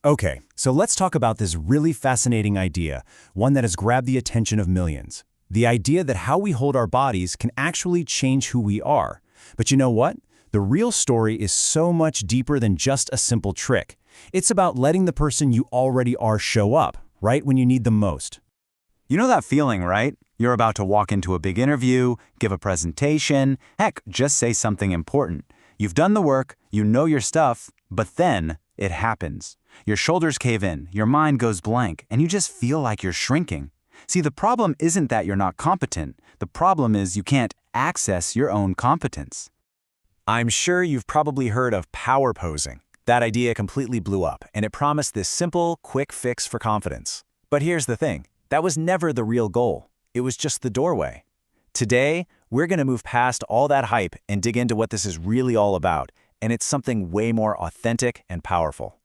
Okay, so let's talk about this really fascinating idea, one that has grabbed the attention of millions. The idea that how we hold our bodies can actually change who we are. But you know what? The real story is so much deeper than just a simple trick. It's about letting the person you already are show up, right when you need them most. You know that feeling, right? You're about to walk into a big interview, give a presentation, heck, just say something important. You've done the work, you know your stuff, but then it happens. Your shoulders cave in, your mind goes blank, and you just feel like you're shrinking. See, the problem isn't that you're not competent. The problem is you can't access your own competence. I'm sure you've probably heard of power posing. That idea completely blew up, and it promised this simple, quick fix for confidence. But here's the thing. That was never the real goal. It was just the doorway. Today, we're going to move past all that hype and dig into what this is really all about, and it's something way more authentic and powerful.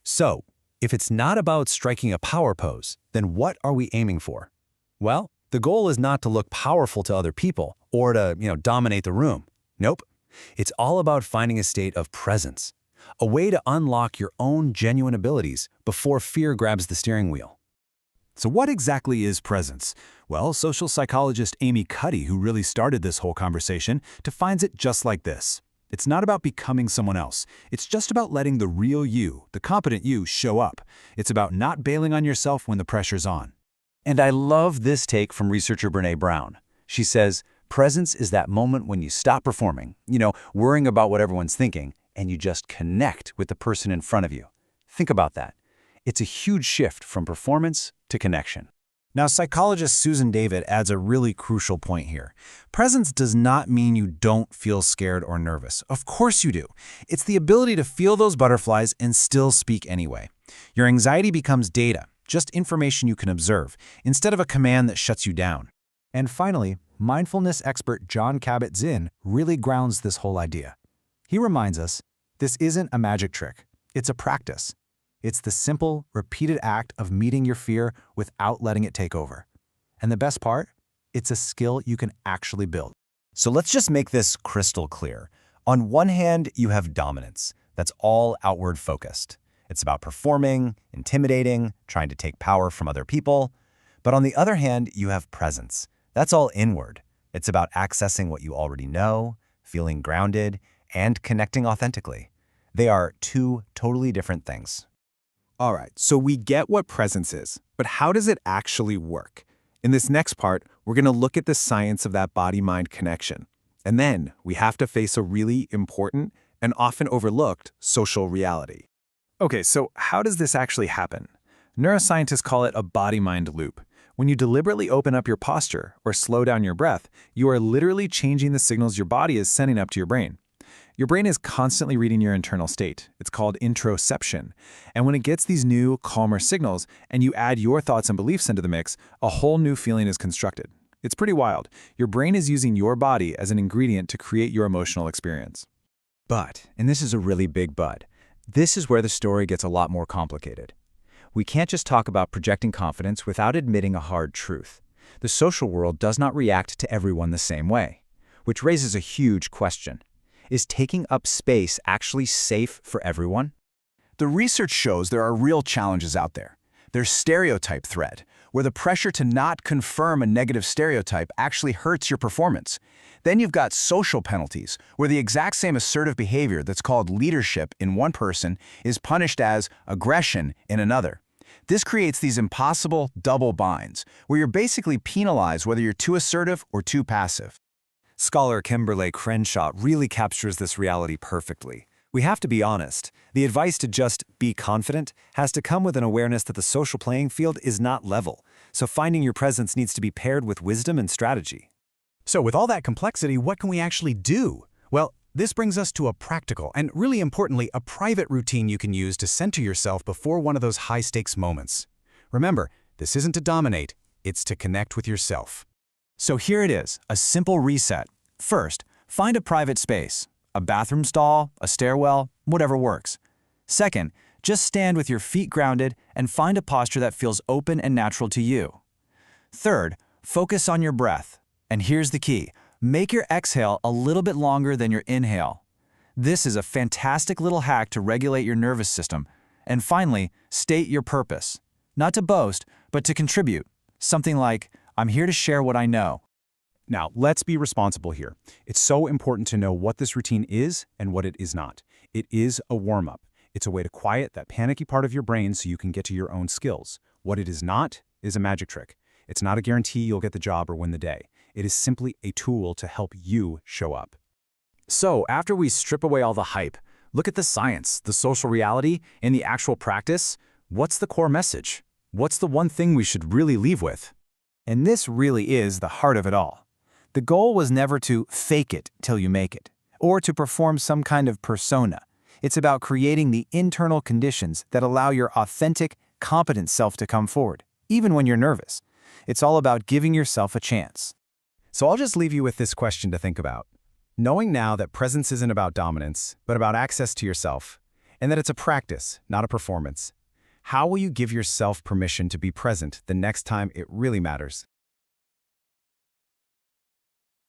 So, if it's not about striking a power pose, then what are we aiming for? Well, the goal is not to look powerful to other people or to, dominate the room. Nope. It's all about finding a state of presence, a way to unlock your own genuine abilities before fear grabs the steering wheel. So what exactly is presence? Well, social psychologist Amy Cuddy, who really started this whole conversation, defines it just like this. It's not about becoming someone else. It's just about letting the real you, the competent you, show up. It's about not bailing on yourself when the pressure's on. And I love this take from researcher Brené Brown. She says, presence is that moment when you stop performing, worrying about what everyone's thinking, and you just connect with the person in front of you. Think about that. It's a huge shift from performance to connection. Now, psychologist Susan David adds a really crucial point here. Presence does not mean you don't feel scared or nervous. Of course you do. It's the ability to feel those butterflies and still speak anyway. Your anxiety becomes data, just information you can observe, instead of a command that shuts you down. And finally, mindfulness expert John Kabat-Zinn really grounds this whole idea. He reminds us, this isn't a magic trick. It's a practice. It's the simple, repeated act of meeting your fear without letting it take over. And the best part? It's a skill you can actually build. So let's just make this crystal clear. On one hand, you have dominance. That's all outward focused. It's about performing, intimidating, trying to take power from other people. But on the other hand, you have presence. That's all inward. It's about accessing what you already know, feeling grounded, and connecting authentically. They are two totally different things. All right, so we get what presence is, but how does it actually work? In this next part, we're going to look at the science of that body-mind connection. And then we have to face a really important and often overlooked social reality. Okay, so how does this actually happen? Neuroscientists call it a body-mind loop. When you deliberately open up your posture or slow down your breath, you are literally changing the signals your body is sending up to your brain. Your brain is constantly reading your internal state. It's called introception. And when it gets these new, calmer signals, and you add your thoughts and beliefs into the mix, a whole new feeling is constructed. It's pretty wild. Your brain is using your body as an ingredient to create your emotional experience. But, and this is a really big but, this is where the story gets a lot more complicated. We can't just talk about projecting confidence without admitting a hard truth. The social world does not react to everyone the same way, which raises a huge question. Is taking up space actually safe for everyone? The research shows there are real challenges out there. There's stereotype threat, where the pressure to not confirm a negative stereotype actually hurts your performance. Then you've got social penalties, where the exact same assertive behavior that's called leadership in one person is punished as aggression in another. This creates these impossible double binds, where you're basically penalized whether you're too assertive or too passive. Scholar Kimberly Crenshaw really captures this reality perfectly. We have to be honest. The advice to just be confident has to come with an awareness that the social playing field is not level. So finding your presence needs to be paired with wisdom and strategy. So with all that complexity, what can we actually do? Well, this brings us to a practical and, really importantly, a private routine you can use to center yourself before one of those high-stakes moments. Remember, this isn't to dominate, it's to connect with yourself. So here it is, a simple reset. First, find a private space, a bathroom stall, a stairwell, whatever works. Second, just stand with your feet grounded and find a posture that feels open and natural to you. Third, focus on your breath. And here's the key, make your exhale a little bit longer than your inhale. This is a fantastic little hack to regulate your nervous system. And finally, state your purpose. Not to boast, but to contribute. Something like, I'm here to share what I know. Now, let's be responsible here. It's so important to know what this routine is and what it is not. It is a warm-up. It's a way to quiet that panicky part of your brain so you can get to your own skills. What it is not is a magic trick. It's not a guarantee you'll get the job or win the day. It is simply a tool to help you show up. So, after we strip away all the hype, look at the science, the social reality, and the actual practice, what's the core message? What's the one thing we should really leave with? And this really is the heart of it all. The goal was never to fake it till you make it, or to perform some kind of persona. It's about creating the internal conditions that allow your authentic, competent self to come forward, even when you're nervous. It's all about giving yourself a chance. So I'll just leave you with this question to think about. Knowing now that presence isn't about dominance, but about access to yourself, and that it's a practice, not a performance, how will you give yourself permission to be present the next time it really matters?